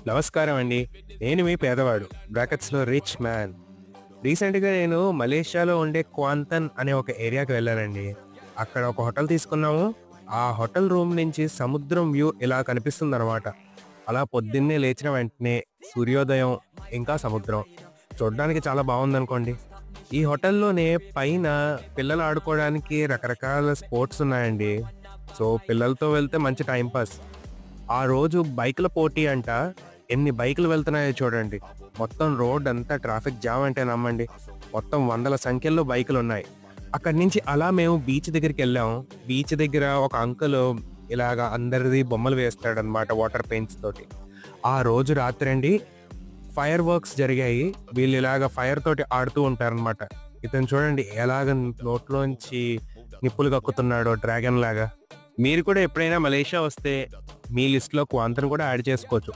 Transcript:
నమస్కారం అండి. నేను మీ పేదవాడు బ్రాకెట్స్‌లో రిచ్ మ్యాన్. రీసెంట్‌గా నేను మలేషియాలో ఉండే క్వాంతన్ అనే ఒక ఏరియాకి వెళ్ళానండి. అక్కడ ఒక హోటల్ తీసుకున్నాము. ఆ హోటల్ రూమ్ నుంచి సముద్రం వ్యూ ఇలా కనిపిస్తుందనమాట. అలా పొద్దున్నే లేచిన వెంటనే సూర్యోదయం, ఇంకా సముద్రం. చూడ్డానికి చాలా బావుందనుకోండి. ఈ హోటల్‌లోనే పైన పిల్లలు ఆడుకోవడానికి రకరకాల స్పోర్ట్స్ ఉన్నాయండి. సో, పిల్లలతో వెళ్తే మంచి టైమ్ పాస్. ఆ రోజు బైకుల పోటీ అంట. ఎన్ని బైకులు వెళ్తున్నాయో చూడండి. మొత్తం రోడ్ అంతా ట్రాఫిక్ జామ్ అంటే నమ్మండి. మొత్తం వందల సంఖ్యలో బైకులున్నాయి. అక్కడి నుంచి అలా మేము బీచ్ దగ్గరికెళ్ళాం. బీచ్ దగ్గర ఒక అంకుల్ ఇలాగ అందరిది బొమ్మలు వేస్తాడనమాట వాటర్ పెయింట్స్ తోటి. ఆ రోజు రాత్రండి ఫైర్ వర్క్స్ జరిగాయి. వీళ్ళు ఇలాగ ఫైర్ తోటి ఆడుతూ ఉంటారనమాట. ఇతను చూడండి ఎలాగ నోట్లోంచి నిప్పులు కక్కుతున్నాడో డ్రాగన్ లాగా. మీరు కూడా ఎప్పుడైనా మలేషియా వస్తే మీ లిస్ట్‌లో క్వాంతను కూడా యాడ్ చేసుకోవచ్చు.